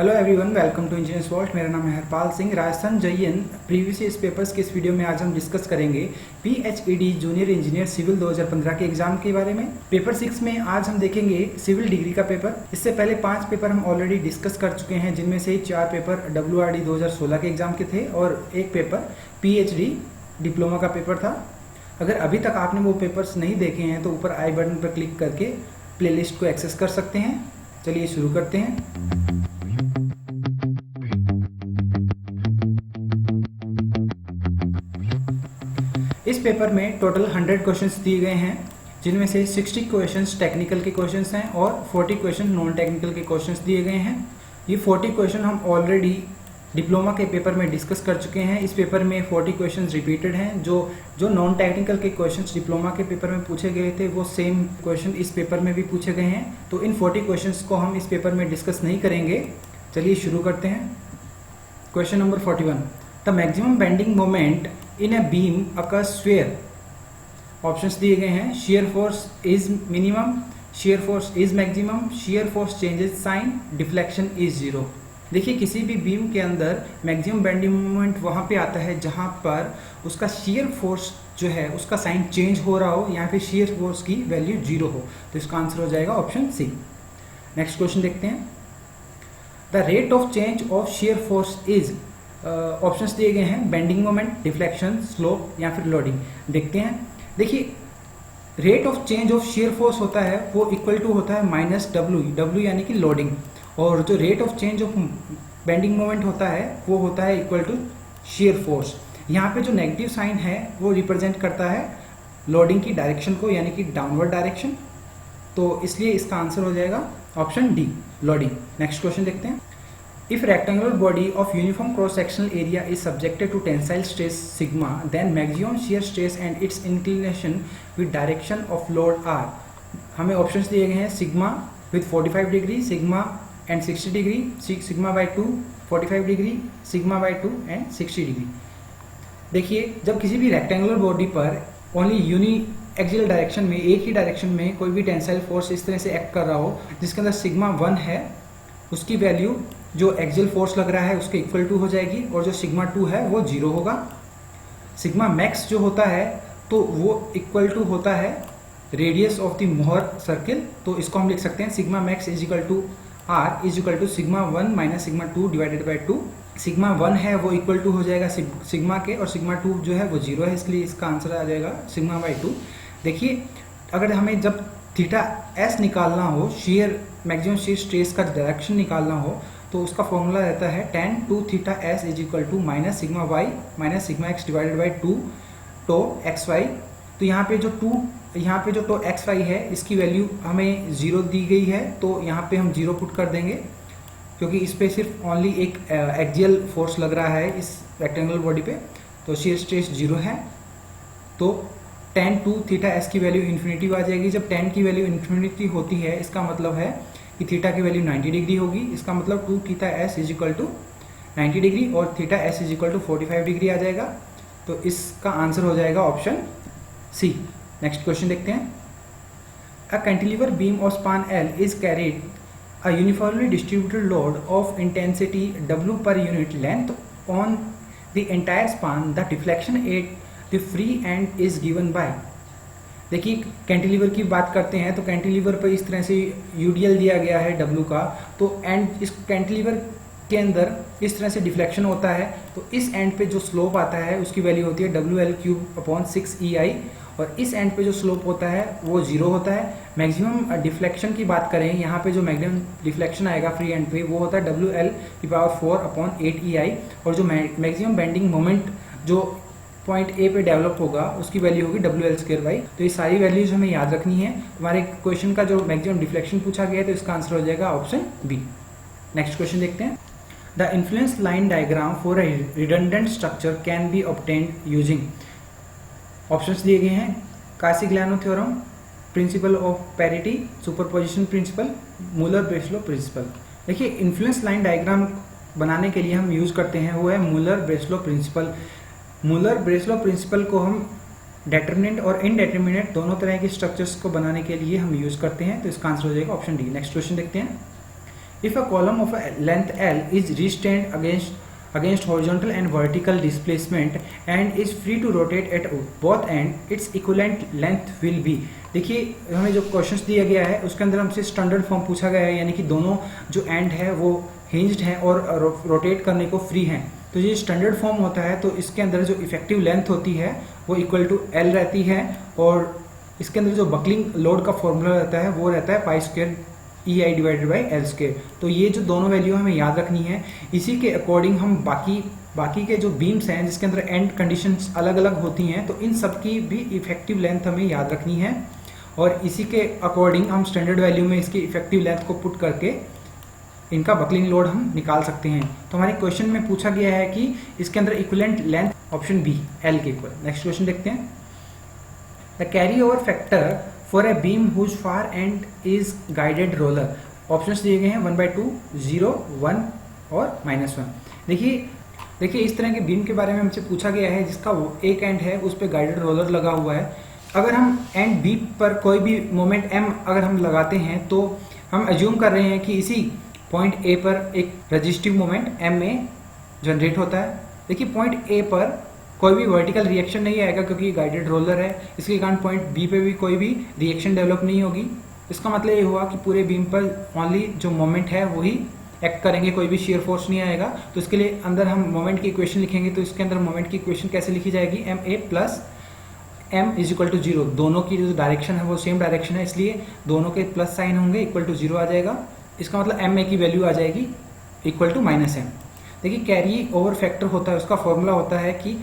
Hello everyone, welcome to Engineers World. मेरा नाम है Harpal Singh. Rajasthan JN previous year papers के इस वीडियो में आज हम डिस्कस करेंगे PhED जूनियर इंजीनियर सिविल 2015 के एग्जाम के बारे में। पेपर 6 में आज हम देखेंगे सिविल डिग्री का पेपर। इससे पहले 5 पेपर हम ऑलरेडी डिस्कस कर चुके हैं, जिनमें से 4 पेपर WRD 2016 के एग्जाम के थे और एक पेपर PhD डिप्लोमा का पेपर था। अगर अभी तक आपने वो पेपर्स नहीं देखे हैं तो ऊपर आई बटन पर क्लिक करके प्लेलिस्ट को एक्सेस कर सकते हैं। चलिए शुरू करते हैं। इस पेपर में टोटल 100 क्वेश्चंस दिए गए हैं, जिनमें से 60 क्वेश्चंस टेक्निकल के क्वेश्चंस हैं और 40 क्वेश्चन नॉन टेक्निकल के क्वेश्चंस दिए गए हैं। ये 40 क्वेश्चन हम ऑलरेडी डिप्लोमा के पेपर में डिस्कस कर चुके हैं। इस पेपर में 40 क्वेश्चंस रिपीटेड हैं। जो नॉन टेक्निकल के क्वेश्चंस डिप्लोमा के पेपर में पूछे गए थे वो सेम क्वेश्चन इस पेपर में भी पूछे गए हैं। तो इन 40 क्वेश्चंस को हम इस पेपर में डिस्कस नहीं करेंगे। चलिए शुरू करते हैं। Question number 41, the maximum bending moment in a beam occurs where. Options दिए गए हैं। Shear force is minimum, shear force is maximum, shear force changes sign, deflection is zero. देखिए, किसी भी बीम के अंदर मैक्सिमम बेंडिंग मोमेंट वहां पे आता है जहां पर उसका शेयर फोर्स जो है उसका साइन चेंज हो रहा हो, या फिर शेयर फोर्स की वैल्यू जीरो हो। तो इसका आंसर हो जाएगा ऑप्शन सी। नेक्स्ट क्वेश्चन देखते हैं। The rate of change of share force is, options दिए गए हैं बेंडिंग मोमेंट, डिफ्लेक्शन, स्लोप या फिर लोडिंग। देखते हैं। देखिए, rate of change of shear force होता है वो इक्वल टू होता है माइनस डब्ल्यू यानी कि लोडिंग, और जो rate of change of bending moment होता है वो होता है इक्वल टू शेयर फोर्स। यहाँ पे जो नेगेटिव साइन है वो रिप्रेजेंट करता है लोडिंग की डायरेक्शन को, यानी कि डाउनवर्ड डायरेक्शन। तो इसलिए इसका आंसर हो जाएगा option D, loading. Next question देखते हैं। If rectangular body of uniform cross-sectional area is subjected to tensile stress sigma, then maximum shear stress and its inclination with direction of load are। हमें options दिए गए हैं sigma with 45 degree, sigma and 60 degree, sigma by 2 45 degree, sigma by 2 and 60 degree. देखिए, जब किसी भी rectangular body पर only uni axial direction में, एक ही डायरेक्शन में कोई भी टेंसाइल फोर्स इस तरह से एक्ट कर रहा हो जिसके अंदर सिग्मा 1 है, उसकी वैल्यू जो एक्सियल फोर्स लग रहा है उसके इक्वल टू हो जाएगी, और जो सिग्मा 2 है वो जीरो होगा। सिग्मा मैक्स जो होता है तो वो इक्वल टू होता है radius of the Mohr circle. तो इसको हम लिख सकते हैं sigma max is equal to R is equal to sigma 1 minus sigma 2 divided by 2। Sigma 1 है वो इक्वल टू हो जाएगा सिग्मा के, और सिग्मा 2 जो है वो जीरो है, इसलिए इसका आंसर आ जाएगा सिग्मा बाई 2। देखिए, अगर हमें जब थीटा एस निकालना हो, शेयर मैक्सिमम शेयर स्ट्रेस का डायरेक्शन निकालना हो, तो उसका फॉर्मूला रहता है tan 2 theta S is equal to minus sigma Y minus sigma X divided by 2 tau X Y. तो यहाँ पे जो टो एक्स वाई है इसकी वैल्यू हमें जीरो दी गई है, तो यहाँ पे हम जीरो पुट कर देंगे, क्योंकि इस पे सिर्फ ओनली एक एक्सियल फोर्स लग रहा है इस रेक्टेंगुलर बॉडी पे, तो शेयर स्ट्रेस जीरो है। तो tan 2 थीटा एस की वैल्यू इन्फिनिटी आ जाएगी। जब tan की वैल्यू इन्फिनिटी होती है, इसका मतलब है कि थीटा की वैल्यू 90 डिग्री होगी। इसका मतलब 2 theta S is equal to 90 degree और theta S is equal to 45 degree आ जाएगा। तो इसका आंसर हो जाएगा ऑप्शन सी। नेक्स्ट क्वेश्चन देखते हैं। अ cantilever beam of span L is carried a uniformly distributed load of intensity W per unit length on the entire span. The deflection at the free and is given by. देखिए, cantilever की बात करते हैं तो cantilever पर इस तरह से यूडीएल दिया गया है W का, तो एंड इस कैंटिलीवर के अंदर इस तरह से डिफ्लेक्शन होता है, तो इस एंड पे जो स्लोप आता है उसकी वैल्यू होती है WL3/6EI, और इस एंड पे जो स्लोप होता है वो जीरो होता है। मैक्सिमम डिफ्लेक्शन की बात करें, यहाँ पे जो मैक्सिमम डिफ्लेक्शन आएगा फ्री एंड पे वो होता है WL4/8EI, और जो मैक्सिमम बेंडिंग मोमेंट जो पॉइंट ए पे डेवलप होगा उसकी वैल्यू होगी WL²/। तो ये सारी वैल्यूज हमें याद रखनी है। हमारे क्वेश्चन का जो मैक्सिमम डिफ्लेक्शन पूछा गया है तो इसका आंसर हो जाएगा ऑप्शन बी। नेक्स्ट क्वेश्चन देखते हैं। The influence line diagram for a redundant structure can be obtained using. Options दिए गए हैं Castigliano theorem, principle of parity, superposition principle, Muller Breslau principle. देखिए, इन्फ्लुएंस लाइन डायग्राम बनाने के लिए हम यूज करते हैं वो है मूलर-ब्रेसलो प्रिंसिपल। मूलर-ब्रेसलो प्रिंसिपल को हम डेटर्मिनेंट और इनडेटर्मिनेंट दोनों तरह के स्ट्रक्चर्स को बनाने के लिए हम यूज करते हैं, तो इसका आंसर हो जाएगा ऑप्शन डी। नेक्स्ट क्वेश्चन देखते हैं। If a column of a length L is restrained against horizontal and vertical displacement and is free to rotate at both end, its equivalent length will be। देखिए हमें जो questions दिया गया है उसके अंदर हमसे स्टैंडर्ड फॉर्म पूछा गया है, यानी कि दोनों जो एंड है वो हिंज्ड हैं और रोटेट करने को फ्री हैं। तो ये स्टैंडर्ड फॉर्म होता है, तो इसके अंदर जो इफेक्टिव लेंथ होती है वो इक्वल टू एल रहती है, और इसके अंदर जो बकलिंग लोड का फॉर्मूला रहता है वो रहता है pi square E I divided by L square. तो ये जो दोनों वैल्यू हमें याद रखनी है, इसी के अकॉर्डिंग हम बाकी के जो बीम्स हैं जिसके अंदर एंड कंडीशंस अलग अलग होती हैं, तो इन सब की भी इफेक्टिव लेंथ हमें याद रखनी है, और इसी के अकॉर्डिंग हम स्टैंडर्ड वैल्यू में इसकी इफेक्टिव लेंथ को पुट करके इनका बकलिंग लोड हम निकाल सकते हैं। तो हमारे क्वेश्चन में पूछा गया है कि इसके अंदर equivalent length option B L के इक्वल। नेक्स्ट क्वेश्चन देखते हैं। The carry over factor for a beam whose far end is guided roller. Options दिए गए हैं 1/2, 0, 1 और -1। देखिए इस तरह के बीम के बारे में हमसे पूछा गया है जिसका एक एंड है उस पर गाइडेड रोलर लगा हुआ है। अगर हम एंड बी पर कोई भी मोमेंट m अगर हम लगाते हैं तो हम अज्यूम कर रहे हैं कि इसी पॉइंट ए पर एक रजिस्टिव मोमेंट m ए जनरेट होता है। देखिए पॉइंट ए पर कोई भी वर्टिकल रिएक्शन नहीं आएगा क्योंकि गाइडेड रोलर है, इसके कारण पॉइंट बी पे भी कोई भी रिएक्शन डेवलप नहीं होगी। इसका मतलब ये हुआ कि पूरे बीम पर ओनली जो मोमेंट है वही एक्ट करेंगे, कोई भी शेयर फोर्स नहीं आएगा। तो इसके लिए अंदर हम मोमेंट की इक्वेशन लिखेंगे, तो इसके अंदर मोमेंट की इक्वेशन कैसे लिखी जाएगी, M A plus m is equal to 0। दोनों की जो डायरेक्शन है वो सेम डायरेक्शन है, इसलिए दोनों के प्लस साइन होंगे, इक्वल टू 0 आ जाएगा। इसका मतलब एम ए की वैल्यू आ जाएगी इक्वल टू -m। देखिए कैरी ओवर फैक्टर होता है, उसका फॉर्मूला होता है कि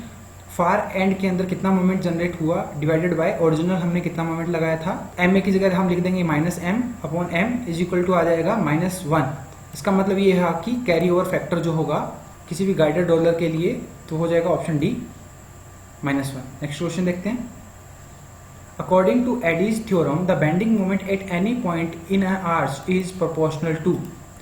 फार एंड के अंदर कितना मोमेंट जनरेट हुआ डिवाइडेड बाय ओरिजिनल हमने कितना मोमेंट लगाया था। एम ए की जगह हम लिख देंगे -m/m इज इक्वल टू आ जाएगा -1। इसका मतलब ये है कि कैरी ओवर फैक्टर जो होगा किसी भी गाइडेड रोलर के लिए तो हो जाएगा ऑप्शन डी -1। नेक्स्ट क्वेश्चन देखते हैं। According to Eddy's theorem, the bending moment at any point in an arch is proportional to।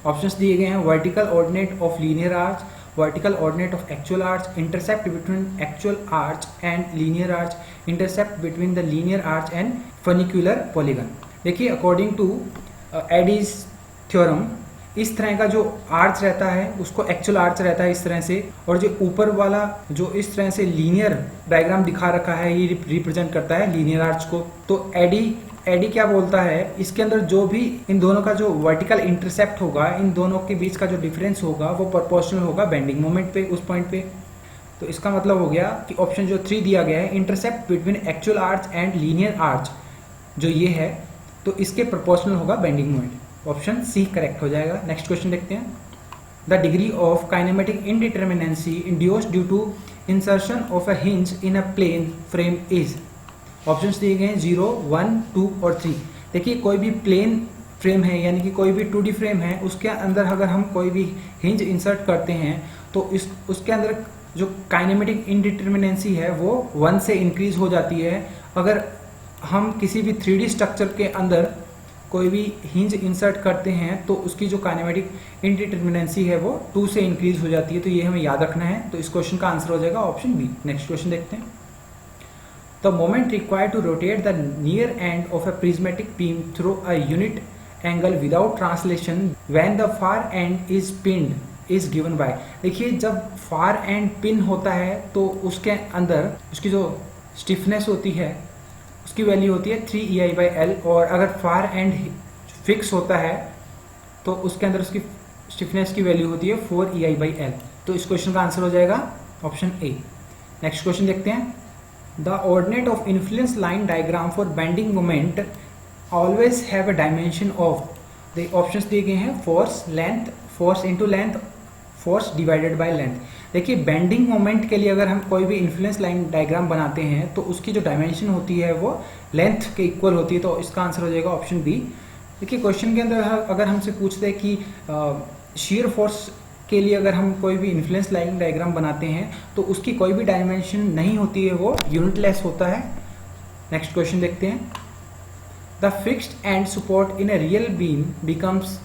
Options दिए गए हैं vertical ordinate of linear arch, vertical ordinate of actual arch, intercept between actual arch and linear arch, intercept between the linear arch and funicular polygon. देखिए according to Eddy's theorem इस तरह का जो arch रहता है उसको एक्चुअल आर्च रहता है इस तरह से, और जो ऊपर वाला जो इस तरह से लीनियर डायग्राम दिखा रखा है ये रिप्रेजेंट करता है लीनियर आर्च को। तो एडी क्या बोलता है, इसके अंदर जो भी इन दोनों का जो वर्टिकल इंटरसेप्ट होगा, इन दोनों के बीच का जो डिफरेंस होगा वो प्रोपोर्शनल होगा बेंडिंग मोमेंट पे, उस पॉइंट पे। तो इसका मतलब हो गया कि ऑप्शन जो 3 दिया गया है intercept between actual arch and linear arch जो ये है, तो इसके प्रोपोर्शनल होगा bending moment. Option C correct हो जाएगा। नेक्स्ट क्वेश्चन देखते हैं। The degree of kinematic indeterminacy induced due to insertion of a hinge in a plane frame is. Options दिए गए हैं 0, 1, 2 और 3। देखिए कोई भी प्लेन फ्रेम है यानी कि कोई भी 2D फ्रेम है, उसके अंदर अगर हम कोई भी हिंज इंसर्ट करते हैं तो उसके अंदर जो काइनेमेटिक इनडिटर्मिनेंसी है वो 1 से इंक्रीज हो जाती है। अगर हम किसी भी 3D स्ट्रक्चर के अंदर कोई भी हिंज इंसर्ट करते हैं तो उसकी जो काइनेमेटिक इनडिटर्मिनेंसी है वो 2 से इंक्रीज हो जाती है। तो ये हमें याद रखना है, तो इस क्वेश्चन का आंसर हो जाएगा ऑप्शन बी। नेक्स्ट क्वेश्चन देखते हैं। The moment required to rotate the near end of a prismatic beam through a unit angle without translation when the far end is pinned is given by. देखिए जब far and pin होता है तो उसके अंदर उसकी जो स्टिफनेस होती है उसकी वैल्यू होती है 3EI/L, और अगर फार एंड फिक्स होता है तो उसके अंदर उसकी स्टिफनेस की वैल्यू होती है 4EI/L। तो इस क्वेश्चन का आंसर हो जाएगा ऑप्शन ए। नेक्स्ट क्वेश्चन देखते हैं। The ordinate of influence line diagram for bending moment always have a dimension of. The options दिए गए हैं force, length, force into length, force divided by length. देखिए bending moment के लिए अगर हम कोई भी इन्फ्लुएंस लाइन डायग्राम बनाते हैं तो उसकी जो डायमेंशन होती है वो लेंथ के इक्वल होती है। तो इसका आंसर हो जाएगा ऑप्शन बी। देखिए क्वेश्चन के अंदर अगर हमसे पूछते हैं कि शीयर फोर्स के लिए अगर हम कोई भी इन्फ्लुएंस लाइन डायग्राम बनाते हैं तो उसकी कोई भी डायमेंशन नहीं होती है, वो यूनिटलेस होता है। नेक्स्ट क्वेश्चन देखते हैं। The fixed and support in a real beam becomes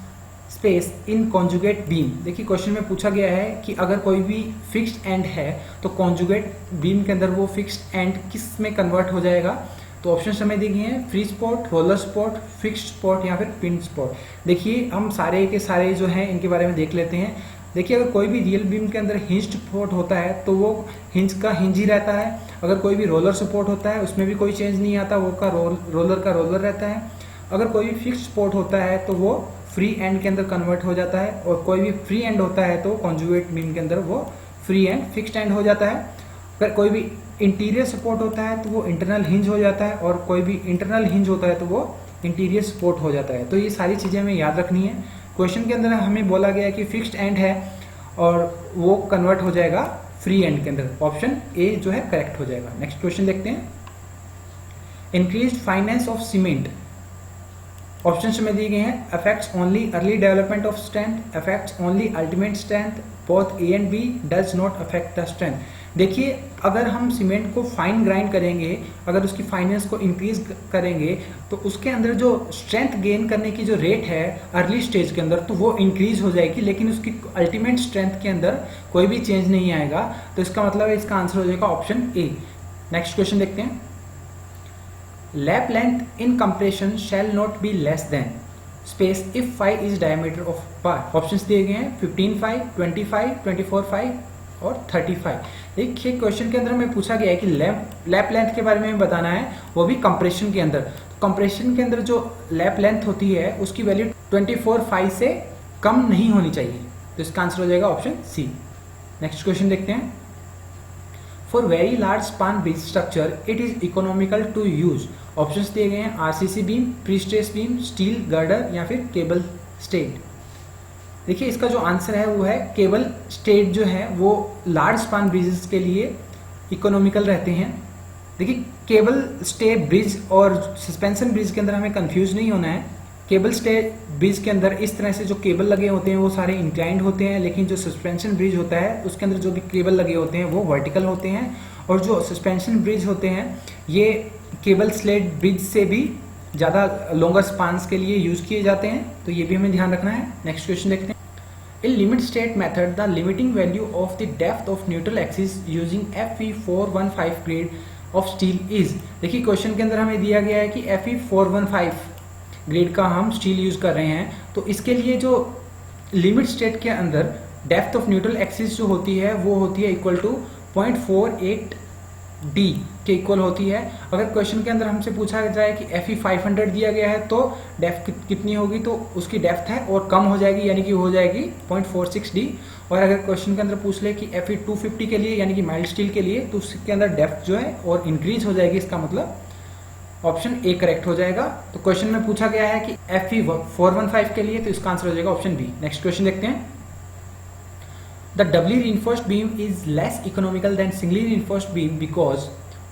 space in conjugate beam. देखिए क्वेश्चन में पूछा गया है कि अगर कोई भी फिक्स्ड एंड है तो कॉन्जुगेट बीम के अंदर वो फिक्स्ड एंड किस में कन्वर्ट हो जाएगा, तो ऑप्शन हमें दिए गए हैं free support, roller support, fixed support या फिर पिन सपोर्ट। देखिए हम सारे के सारे जो हैं इनके बारे में देख लेते हैं। देखिए अगर कोई भी रियल बीम के अंदर हिंज्ड सपोर्ट होता है तो वो हिंज का हिंज ही रहता है। अगर कोई भी रोलर सपोर्ट होता है उसमें भी कोई चेंज नहीं आता, वो का रोलर रहता है। अगर कोई भी फिक्स्ड सपोर्ट होता है तो वो फ्री एंड के अंदर कन्वर्ट हो जाता है, और कोई भी फ्री एंड होता है तो कॉन्जुगेट बीम के अंदर वो फ्री एंड फिक्स्ड एंड हो जाता है। अगर कोई भी इंटीरियर सपोर्ट होता है तो वो इंटरनल हिंज हो जाता है, और कोई भी इंटरनल हिंज होता है तो वो इंटीरियर सपोर्ट हो जाता है। तो ये सारी चीज़ें हमें याद रखनी है। क्वेश्चन के अंदर हमें बोला गया है कि फिक्स्ड एंड है और वो कन्वर्ट हो जाएगा फ्री एंड के अंदर। ऑप्शन ए जो है करेक्ट हो जाएगा। नेक्स्ट क्वेश्चन देखते हैं। Increased fineness of cement, option में दिए गए हैं affects only early development of strength, affects only ultimate strength, both A and B, does not affect the strength. देखिए अगर हम सीमेंट को फाइन ग्राइंड करेंगे, अगर उसकी फाइनेंस को इंक्रीज करेंगे तो उसके अंदर जो स्ट्रेंथ गेन करने की जो रेट है अर्ली स्टेज के अंदर तो वो इंक्रीज हो जाएगी, लेकिन उसकी अल्टीमेट स्ट्रेंथ के अंदर कोई भी चेंज नहीं आएगा। तो इसका मतलब है इसका आंसर हो जाएगा ऑप्शन ए। नेक्स्ट क्वेश्चन देखते हैं। Lap length in compression shall not be less than space if phi is diameter of bar. Options दिए गए हैं 15 फाई, 20 फाई, 24 फाई और 35। देखिए क्वेश्चन के अंदर में पूछा गया है कि लैप लेंथ के बारे में बताना है, वो भी कंप्रेशन के अंदर। कंप्रेशन के अंदर जो लैप लेंथ होती है उसकी वैल्यू 24 फाई से कम नहीं होनी चाहिए। तो इसका आंसर हो जाएगा ऑप्शन सी। नेक्स्ट क्वेश्चन देखते हैं। For very large span bridge structure it is economical to use. Options दिए गए हैं RCC beam, pre stress beam, steel girder या फिर केबल स्टेड। देखिए इसका जो आंसर है वो है केबल स्टेड जो है वो लार्ज स्पान ब्रिजेस के लिए इकोनॉमिकल रहते हैं। देखिए केबल स्टेड ब्रिज और सस्पेंशन ब्रिज के अंदर हमें कंफ्यूज नहीं होना है। केबल स्टेड ब्रिज के अंदर इस तरह से जो केबल लगे होते हैं वो सारे इंक्लाइंड होते हैं, लेकिन जो सस्पेंशन ब्रिज होता है उसके अंदर जो भी केबल लगे होते हैं वो वर्टिकल होते हैं, और जो सस्पेंशन ब्रिज होते हैं ये केबल स्लेड ब्रिज से भी ज़्यादा लॉन्गर स्पान्स के लिए यूज किए जाते हैं। तो ये भी हमें ध्यान रखना है। नेक्स्ट क्वेश्चन देखते हैं। In limit state method, the limiting value of the depth of neutral axis using Fe415 grade of steel is। देखिए क्वेश्चन के अंदर हमें दिया गया है कि Fe415 ग्रेड का हम स्टील यूज कर रहे हैं, तो इसके लिए जो लिमिट स्टेट के अंदर डेप्थ ऑफ न्यूट्रल एक्सिस जो होती है वो होती है इक्वल टू 0.48 डी के इक्वल होती है। अगर क्वेश्चन के अंदर हमसे पूछा जाए कि Fe500 दिया गया है तो डेप्थ कितनी होगी, तो उसकी डेप्थ है और कम हो जाएगी, यानी कि हो जाएगी 0.46 डी। और अगर क्वेश्चन के अंदर पूछ ले कि Fe250 के लिए यानी कि माइल्ड स्टील के लिए, तो उसके अंदर डेप्थ जो है और इंक्रीज हो जाएगी। इसका मतलब ऑप्शन ए करेक्ट हो जाएगा। तो क्वेश्चन में पूछा गया है कि Fe415 के लिए, तो इसका आंसर हो जाएगा ऑप्शन बी। नेक्स्ट क्वेश्चन देखते हैं। The doubly reinforced beam is less economical than singly reinforced beam because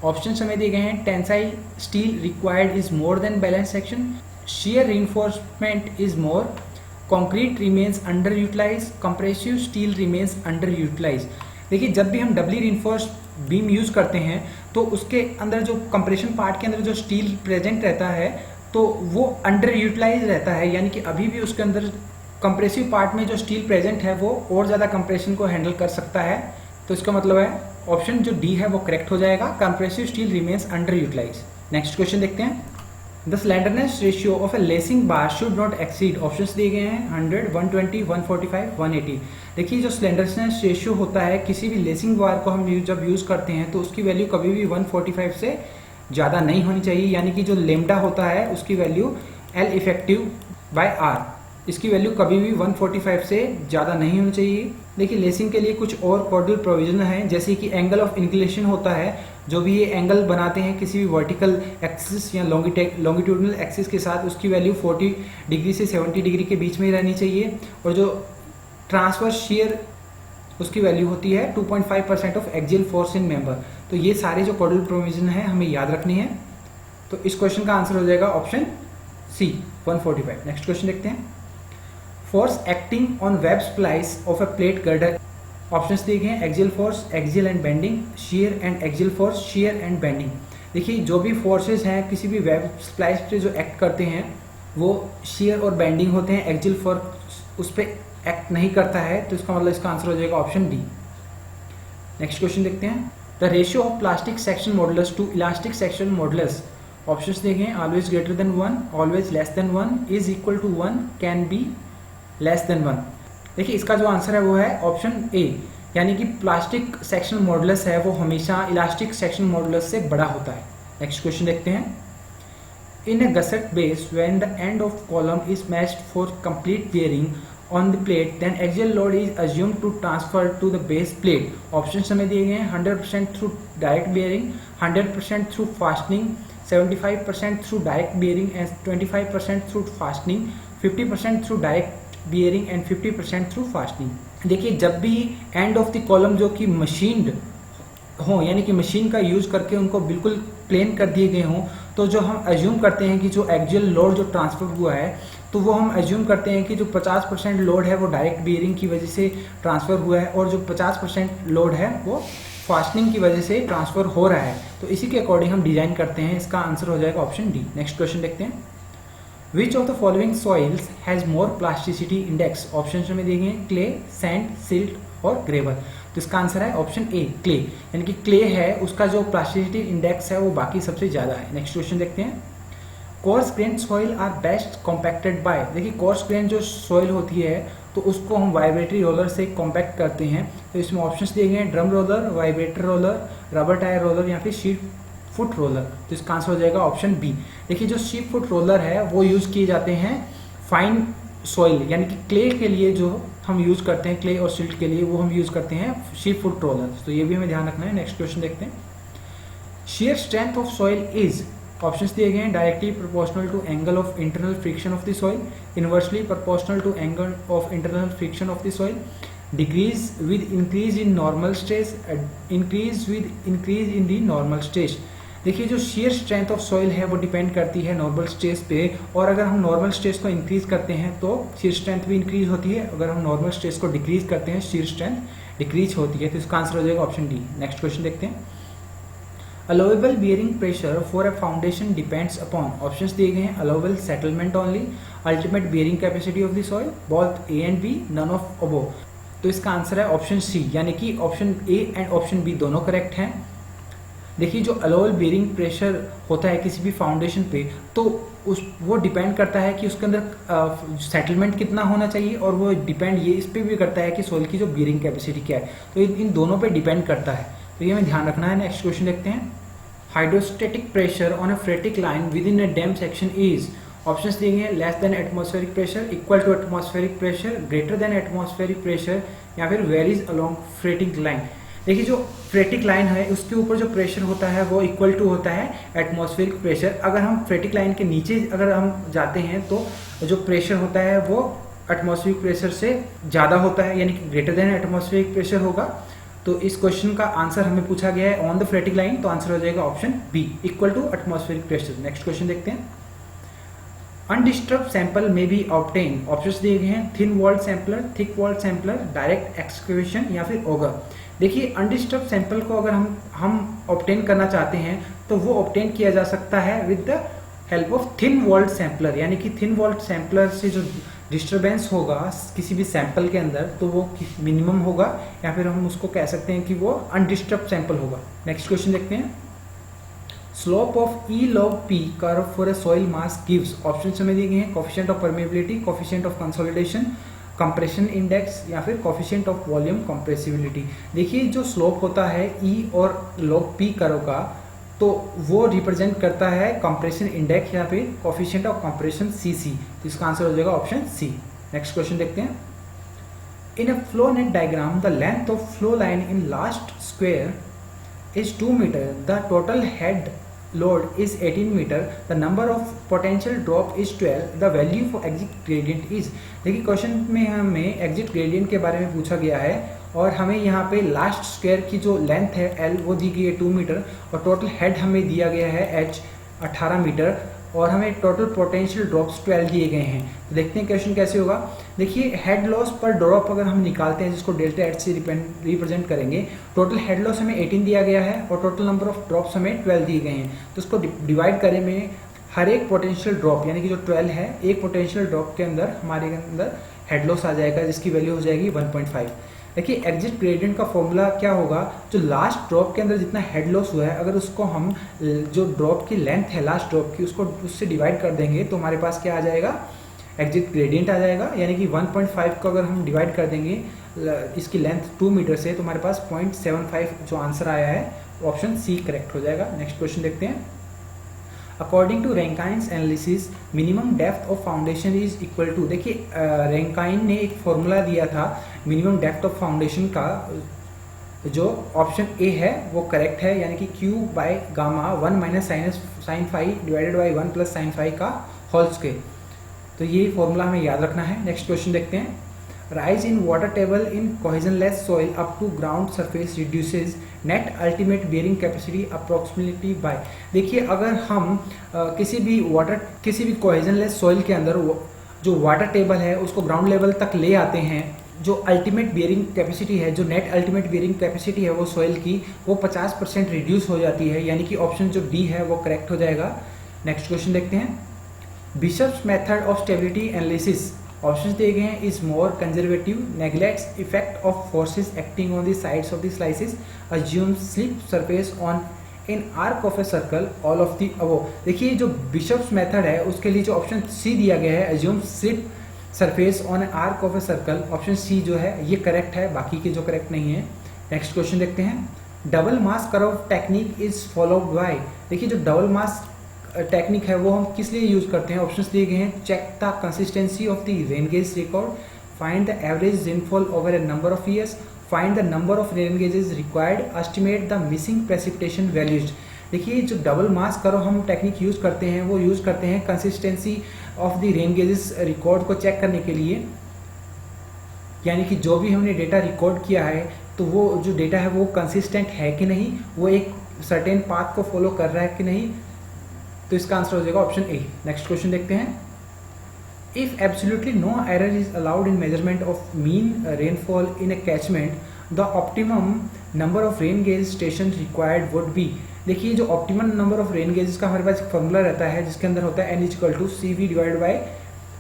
option हमें दिए गए हैं tensile steel required is more than balance section, shear reinforcement is more, concrete remains underutilized, compressive steel remains underutilized। देखिए जब भी हम डबली reinforced beam use करते हैं तो उसके अंदर जो कंप्रेशन पार्ट के अंदर जो स्टील प्रेजेंट रहता है तो वो अंडर यूटिलाइज रहता है, यानी कि अभी भी उसके अंदर कंप्रेसिव पार्ट में जो स्टील प्रेजेंट है वो और ज़्यादा कंप्रेशन को हैंडल कर सकता है। तो इसका मतलब है ऑप्शन जो डी है वो करेक्ट हो जाएगा, compressive steel remains under utilise. Next question देखते हैं। The slenderness ratio of a lacing bar should not exceed. Options दिए गए हैं 100, 120, 145, 180। देखिए जो स्लेंडरनेस रेशियो होता है किसी भी लेसिंग बार को हम जब यूज़ करते हैं तो उसकी वैल्यू कभी भी 145 से ज़्यादा नहीं होनी चाहिए, यानी कि जो लेमडा होता है उसकी value L effective by R, इसकी वैल्यू कभी भी 145 से ज़्यादा नहीं होनी चाहिए। देखिए लेसिंग के लिए कुछ और कॉर्डियल प्रोविजन है, जैसे कि एंगल ऑफ इंक्लिनेशन होता है, जो भी ये एंगल बनाते हैं किसी भी वर्टिकल एक्सिस या लॉन्गिट्यूडनल एक्सिस के साथ, उसकी वैल्यू 40 डिग्री से 70 डिग्री के बीच में रहनी चाहिए। और जो ट्रांसवर्स शियर उसकी वैल्यू होती है 2.5% of axial force in member. तो ये सारे जो कॉर्डियल प्रोविजन है हमें याद रखनी है। तो इस क्वेश्चन का आंसर हो जाएगा ऑप्शन सी 145। नेक्स्ट क्वेश्चन देखते हैं। Force acting on web splice of A plate girder. Options दिए गए हैं axial force, axial and bending, shear and axial force, shear and bending. देखिए जो भी फोर्सेस हैं किसी भी वेब स्प्लाइस पे जो एक्ट करते हैं वो शियर और बेंडिंग होते हैं, एक्सियल फोर्स उस पर एक्ट नहीं करता है। तो इसका मतलब इसका आंसर हो जाएगा ऑप्शन डी। नेक्स्ट क्वेश्चन देखते हैं। The ratio of plastic section modulus to elastic section modulus. Options देखें, always greater than 1, always less than 1, is equal to 1, can be less than 1। देखिए इसका जो आंसर है वो है ऑप्शन ए, यानी कि प्लास्टिक सेक्शन मॉडुलस है वो हमेशा इलास्टिक सेक्शन मॉडुलस से बड़ा होता है। नेक्स्ट क्वेश्चन देखते हैं। In a gusset base when the end of column is matched for complete bearing on the plate, then axial load is assumed to transfer to the base plate. Options हमें दिए गए हैं 100% through direct bearing, 100% through fastening, 75% through direct bearing and 25% through fastening, 50% through direct bearing and 50% through fastening. देखिए जब भी end of the column जो कि machined हो, यानी कि मशीन का यूज करके उनको बिल्कुल प्लेन कर दिए गए हों, तो जो हम एज्यूम करते हैं कि जो एक्सियल लोड जो ट्रांसफर हुआ है, तो वो हम एज्यूम करते हैं कि जो 50% लोड है वो डायरेक्ट बेयरिंग की वजह से ट्रांसफर हुआ है और जो 50% लोड है वो फास्टनिंग की वजह से ट्रांसफर हो रहा है। तो इसी के अकॉर्डिंग हम डिजाइन करते हैं। इसका आंसर हो जाएगा ऑप्शन डी। नेक्स्ट क्वेश्चन देखते हैं। Which of the following soils has more plasticity index? Option में देंगे क्ले, सैंड, सिल्ट और ग्रेवल। तो इसका आंसर है ऑप्शन ए, क्ले, यानी कि क्ले है उसका जो प्लास्टिसिटी इंडेक्स है वो बाकी सबसे ज्यादा है। नेक्स्ट क्वेश्चन देखते हैं। Coarse grain soil are best compacted by? देखिए कोर्स ग्रेन जो सॉइल होती है तो उसको हम वाइब्रेटरी रोलर से कॉम्पैक्ट करते हैं। तो इसमें ऑप्शंस दिए गए हैं drum roller, vibrator roller, rubber tyre roller या फिर शीट फुट रोलर। तो इसका आंसर हो जाएगा ऑप्शन बी। देखिए जो शीट फुट रोलर है वो यूज किए जाते हैं फाइन सॉइल, यानी कि क्ले के लिए जो हम यूज करते हैं, क्ले और सिल्ट के लिए वो हम यूज करते हैं शीट फुट रोलर। तो ये भी हमें ध्यान रखना है। नेक्स्ट क्वेश्चन देखते हैं। Shear strength of soil is? Options दिए गए हैं directly proportional to angle of internal friction of the soil, inversely proportional to angle of internal friction of the soil, decrease with increase in normal stress, increase with increase in the normal stress. देखिए जो share strength of soil है वो depend करती है normal stress पे, और अगर हम नॉर्मल स्ट्रेस को इंक्रीज करते हैं तो शेयर स्ट्रेंथ भी इंक्रीज होती है, अगर हम नॉर्मल स्ट्रेस को डिक्रीज करते हैं शेयर स्ट्रेंथ डिक्रीज होती है। तो इसका आंसर हो जाएगा ऑप्शन डी। नेक्स्ट क्वेश्चन देखते हैं। Allowable bearing pressure for a foundation depends upon? Options दिए गए हैं allowable settlement only, ultimate bearing capacity of the soil, both A and B, none of above. तो इसका आंसर है ऑप्शन सी, यानी कि option A and option B दोनों correct हैं। देखिए जो अलाउएबल बियरिंग प्रेशर होता है किसी भी फाउंडेशन पे, तो वो डिपेंड करता है कि उसके अंदर सेटलमेंट कितना होना चाहिए, और वो डिपेंड ये इस पे भी करता है कि सॉइल की जो बियरिंग कैपेसिटी क्या है। तो इन दोनों पे डिपेंड करता है, तो ये हमें ध्यान रखना है। नेक्स्ट क्वेश्चन देखते हैं। Hydrostatic pressure on a phreatic line within a dam section is? Options देंगे less than atmospheric pressure, equal to atmospheric pressure, greater than atmospheric pressure या फिर वेरीज अलोंग फ्रेटिक लाइन। देखिए जो फ्रेटिक लाइन है उसके ऊपर जो प्रेशर होता है वो इक्वल टू होता है एटमॉस्फेरिक प्रेशर। अगर हम फ्रेटिक लाइन के नीचे अगर हम जाते हैं तो जो प्रेशर होता है वो एटमॉस्फेरिक प्रेशर से ज़्यादा होता है, यानी कि ग्रेटर देन एटमॉस्फेरिक प्रेशर होगा। तो इस क्वेश्चन का आंसर हमें पूछा गया है ऑन द फ्रेटिक लाइन, तो आंसर हो जाएगा option B, equal to atmospheric pressure. Next question देखते हैं। अनडिस्टर्ब सैंपल में बी ऑब्टेन? ऑप्शंस दिए गए हैं thin walled sampler, thick walled sampler, direct excavation या फिर ऑगर। देखिए अनडिस्टर्ब सैंपल को अगर हम ऑब्टेन करना चाहते हैं तो वो ऑब्टेन किया जा सकता है with the help of thin walled sampler, यानी कि थिन वॉल्ड सैंपलर से जो डिस्टर्बेंस होगा किसी भी सैंपल के अंदर तो वो मिनिमम होगा, या फिर हम उसको कह सकते हैं कि वो अनडिस्टर्ब सैंपल होगा। नेक्स्ट क्वेश्चन देखते हैं। Slope of E log P curve for a soil mass gives? Option हमें दिए गए हैं coefficient of permeability, coefficient of consolidation, compression index या फिर कोफिशिएंट ऑफ वॉल्यूम कंप्रेसिबिलिटी। देखिए जो स्लोप होता है ई और लॉग पी कर्व का, तो वो रिप्रेजेंट करता है कंप्रेशन इंडेक्स या फिर कोफिशिएंट ऑफ कंप्रेशन सीसी। तो इसका आंसर हो जाएगा ऑप्शन सी। नेक्स्ट क्वेश्चन देखते हैं। In a flow net diagram the length of flow line in last square is 2 meter, the total head load is 18 meter, the number of potential drop is 12, the value for exit gradient is? देखिए question में हमें exit gradient के बारे में पूछा गया है, और हमें यहाँ पे लास्ट स्क्वायर की जो लेंथ है L वो दी गई है 2 मीटर, और टोटल हेड हमें दिया गया है H 18 मीटर, और हमें टोटल पोटेंशियल ड्रॉप्स 12 दिए गए हैं। तो देखते हैं क्वेश्चन कैसे होगा। देखिए हेड लॉस पर ड्रॉप अगर हम निकालते हैं जिसको डेल्टा एच से रिप्रेजेंट करेंगे, टोटल हेड लॉस हमें 18 दिया गया है और टोटल नंबर ऑफ ड्रॉप्स हमें 12 दिए गए हैं। तो इसको डिवाइड करें में हर एक पोटेंशियल ड्रॉप यानी कि जो 12 है, एक पोटेंशियल ड्रॉप के अंदर हमारे अंदर हेड लॉस आ जाएगा जिसकी वैल्यू हो जाएगी 1.5। देखिए एग्जिट ग्रेडियंट का फॉर्मूला क्या होगा, जो लास्ट ड्रॉप के अंदर जितना हेड लॉस हुआ है अगर उसको हम जो ड्रॉप की लेंथ है लास्ट ड्रॉप की उसको उससे डिवाइड कर देंगे तो हमारे पास क्या आ जाएगा, एग्जिट ग्रेडियंट आ जाएगा। यानी कि 1.5 को अगर हम डिवाइड कर देंगे इसकी लेंथ 2 मीटर से तो हमारे पास 0.75 जो आंसर आया है ऑप्शन सी करेक्ट हो जाएगा। नेक्स्ट क्वेश्चन देखते हैं। According to Rankine's analysis minimum depth of foundation is equal to, देखिए रैंकाइन ने एक फॉर्मूला दिया था मिनिमम डेप्थ ऑफ फाउंडेशन का, जो ऑप्शन ए है वो करेक्ट है, यानी कि Q by gamma 1 minus sine phi divided by 1 plus sine phi का होल स्क्वायर। तो ये फॉर्मूला हमें याद रखना है। नेक्स्ट क्वेश्चन देखते हैं। Rise in water table in cohesionless soil up to ground surface reduces net ultimate bearing capacity approximately by, देखिए अगर हम किसी भी कोहेजनलेस सॉइल के अंदर जो वाटर टेबल है उसको ग्राउंड लेवल तक ले आते हैं, जो अल्टीमेट बियरिंग कैपेसिटी है, जो नेट अल्टीमेट बियरिंग कैपेसिटी है वो सॉइल की वो 50% रिड्यूस हो जाती है, यानी कि ऑप्शन जो डी है वो करेक्ट हो जाएगा। नेक्स्ट क्वेश्चन देखते हैं। Bishop's method of stability analysis options दिए गए हैं, is more conservative, neglects effect of forces acting on the sides of the slices, assumes slip surface on in arc of a circle, all of the above. देखिए जो bishops method है उसके लिए जो option C दिया गया है assume slip surface on arc of a circle, option C जो है ये करेक्ट है, बाकी के जो करेक्ट नहीं है। नेक्स्ट क्वेश्चन देखते हैं। Double mass curve technique is followed by, देखिए जो डबल मास टेक्निक है वो हम किस लिए यूज करते हैं, ऑप्शंस दिए गए हैं। Check the consistency of the rain gauge record, find the average rainfall over a number of years, find the number of rain gauges required, estimate the missing precipitation values. देखिए जो double mass curve हम technique use करते हैं वो use करते हैं consistency of the rain gauges record को check करने के लिए, यानी कि जो भी हमने डेटा रिकॉर्ड किया है तो वो जो डेटा है वो कंसिस्टेंट है कि नहीं, वो एक सर्टेन पाथ को फॉलो कर रहा है कि नहीं, तो इसका आंसर हो जाएगा ऑप्शन ए। नेक्स्ट क्वेश्चन देखते हैं। If absolutely no error is allowed in measurement of mean rainfall in a catchment, the optimum number of rain gauge station required would be. देखिए जो optimum number of rain gauges का हमारे पास एक formula रहता है जिसके अंदर होता है n=cv divided by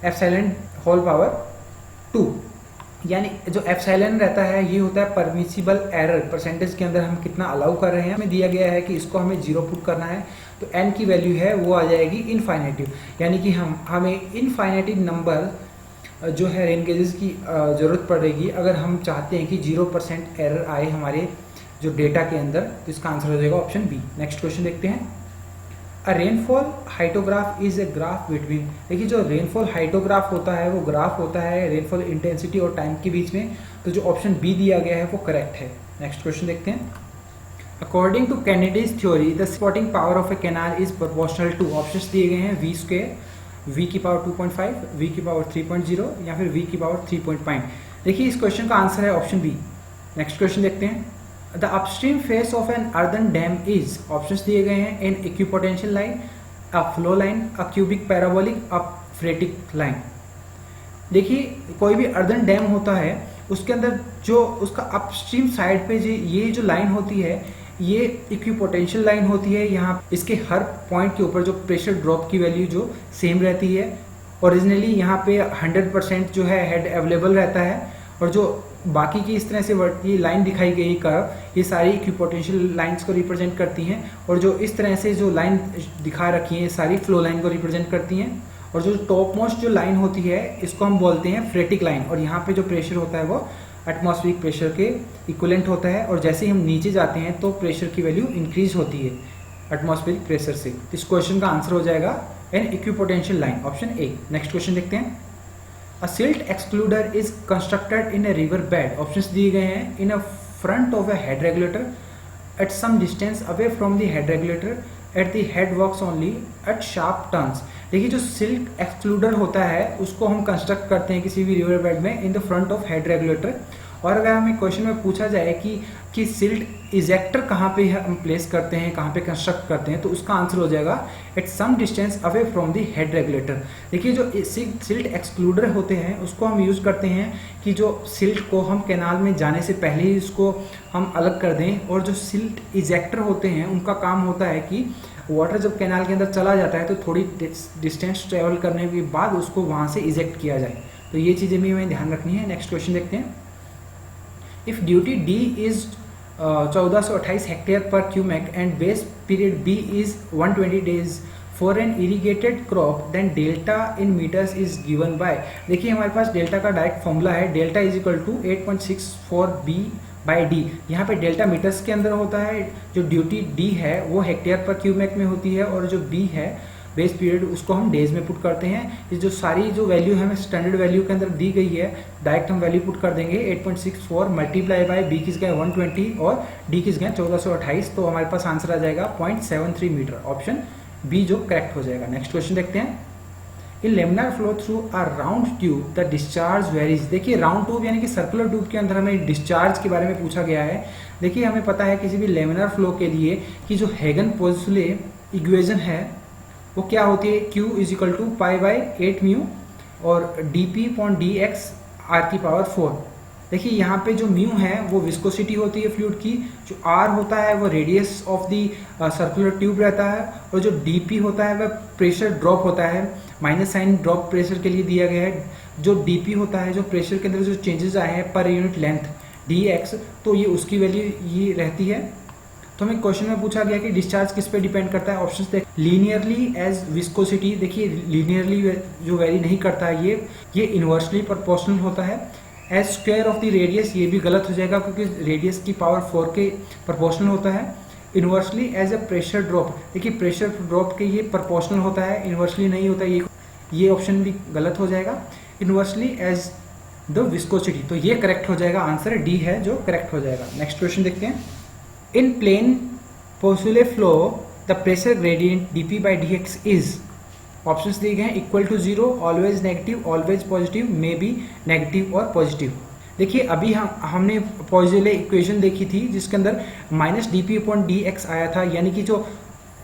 epsilon whole power 2, यानी जो एप्सिलॉन रहता है ये होता है परमिसिबल एरर, परसेंटेज के अंदर हम कितना अलाउ कर रहे हैं, हमें दिया गया है कि इसको हमें 0 पुट करना है तो n की वैल्यू है वो आ जाएगी इनफाइनेटिव, यानी कि हमें इनफाइनेटिव नंबर जो है रेन गेजेस की ज़रूरत पड़ेगी अगर हम चाहते हैं कि 0% एरर आए हमारे जो डेटा के अंदर, तो इसका आंसर हो जाएगा ऑप्शन बी। नेक्स्ट क्वेश्चन देखते हैं। A rainfall hyetograph is a graph between, देखिए जो रेनफॉल हाइटोग्राफ होता है वो ग्राफ होता है रेनफॉल इंटेंसिटी और टाइम के बीच में, तो जो ऑप्शन बी दिया गया है वो करेक्ट है। नेक्स्ट क्वेश्चन देखते हैं। According to Kennedy's theory the supporting power of a canal is proportional to, options दिए गए हैं वी स्क्वायर, वी की पावर 2.5, वी की पावर 3.0 या फिर वी की पावर 3.5। देखिए इस क्वेश्चन का आंसर है ऑप्शन बी। नेक्स्ट क्वेश्चन देखते हैं। The upstream face of an earthen dam is, options दिए गए हैं an equipotential line, a flow line, a cubic parabolic, a phreatic line. देखिए कोई भी अर्दन डैम होता है उसके अंदर जो उसका अपस्ट्रीम साइड पे ये जो लाइन होती है ये इक्विपोटेंशियल लाइन होती है। यहाँ इसके हर पॉइंट के ऊपर जो प्रेशर ड्रॉप की वैल्यू जो सेम रहती है। ओरिजिनली यहाँ पे 100% जो है हेड अवेलेबल रहता है, और जो बाकी की इस तरह से ये लाइन दिखाई गई कर्व ये सारी इक्विपोटेंशियल लाइंस को रिप्रेजेंट करती हैं, और जो इस तरह से जो लाइन दिखा रखी है ये सारी फ्लो लाइन को रिप्रेजेंट करती हैं। और जो टॉप मोस्ट जो लाइन होती है इसको हम बोलते हैं फ्रेटिक लाइन, और यहाँ पे जो प्रेशर होता है वो एटमॉस्फेरिक प्रेशर के इक्विवेलेंट होता है, और जैसे ही हम नीचे जाते हैं तो प्रेशर की वैल्यू इंक्रीज होती है एटमॉस्फेरिक प्रेशर से। इस क्वेश्चन का आंसर हो जाएगा an equipotential line, option A. Next question देखते हैं। A silt excluder is constructed in a river bed, options दिए गए हैं in a front of a head regulator, at some distance away from the head regulator, at the head works only, at sharp turns. देखिए जो silt excluder होता है उसको हम construct करते हैं किसी भी रिवर बेड में in the front of head regulator. और अगर हमें क्वेश्चन में पूछा जाए कि सिल्ट इजेक्टर कहाँ पे हम प्लेस करते हैं, कहाँ पे कंस्ट्रक्ट करते हैं, तो उसका आंसर हो जाएगा at some distance away from the head regulator. देखिए जो सिल्ट एक्सक्लूडर होते हैं उसको हम यूज़ करते हैं कि जो सिल्ट को हम कैनाल में जाने से पहले ही उसको हम अलग कर दें, और जो सिल्ट इजेक्टर होते हैं उनका काम होता है कि वाटर जब कैनाल के अंदर चला जाता है तो थोड़ी डिस्टेंस ट्रेवल करने के बाद उसको वहाँ से इजेक्ट किया जाए। तो ये चीज़ें भी हमें ध्यान रखनी है। नेक्स्ट क्वेश्चन देखते हैं। If duty D is 1428 hectare per cumec and base period B is 120 days for an irrigated crop then delta in meters is given by. देखिए हमारे पास डेल्टा का डायरेक्ट फॉर्मूला है, delta is equal to 8.64 B by D. यहाँ पे delta metres के अंदर होता है, जो ड्यूटी डी है वो हेक्टेयर पर क्यूमेक में होती है, और जो बी है बेस पीरियड उसको हम डेज में पुट करते हैं। ये जो सारी जो वैल्यू हमें स्टैंडर्ड वैल्यू के अंदर दी गई है, डायरेक्ट हम वैल्यू पुट कर देंगे 8.64 मल्टीप्लाई बाय बी की जगह 120 और डी की जगह 1428, तो हमारे पास आंसर आ जाएगा 0.73 मीटर, ऑप्शन बी जो करेक्ट हो जाएगा। नेक्स्ट क्वेश्चन देखते हैं। In laminar flow through a round tube the discharge varies. देखिए राउंड ट्यूब यानी कि सर्कुलर ट्यूब के अंदर हमें डिस्चार्ज के बारे में पूछा गया है। देखिए हमें पता है किसी भी लेमिनार फ्लो के लिए कि जो हेगन-पोजुले इक्वेशन है वो क्या होती है, Q is equal to pi by 8 mu और dp अपॉन dx r⁴। देखिए यहाँ पे जो म्यू है वो विस्कोसिटी होती है फ्लूइड की, जो r होता है वो radius of the circular tube रहता है, और जो dp होता है वह प्रेशर ड्रॉप होता है, माइनस साइन ड्रॉप प्रेशर के लिए दिया गया है। जो dp होता है जो प्रेशर के अंदर जो चेंजेस आए हैं पर यूनिट लेंथ dx, तो ये उसकी वैल्यू ये रहती है। तो हमें क्वेश्चन में पूछा गया कि डिस्चार्ज किस पे डिपेंड करता है। ऑप्शंस देख, लीनियरली एज विस्कोसिटी। देखिए लीनियरली जो वेरी नहीं करता है ये इन्वर्सली प्रोपोर्शनल होता है। As square of the radius, ये भी गलत हो जाएगा क्योंकि रेडियस की पावर 4 के प्रोपोर्शनल होता है। Inversely as a pressure drop, देखिए प्रेशर ड्रॉप के ये प्रोपोर्शनल होता है, इन्वर्सली नहीं होता, ये ऑप्शन भी गलत हो जाएगा। इन्वर्सली एज द विस्कोसिटी, तो ये करेक्ट हो जाएगा, आंसर डी है जो करेक्ट हो जाएगा। नेक्स्ट क्वेश्चन देखते हैं। In plane Poiseuille flow, the pressure gradient dp by dx is, options दिए गए हैं, equal to 0, always negative, always positive, may be negative और पॉजिटिव। देखिए अभी हमने पॉइज़ले इक्वेशन देखी थी जिसके अंदर माइनस dp अपॉन dx आया था, यानी कि जो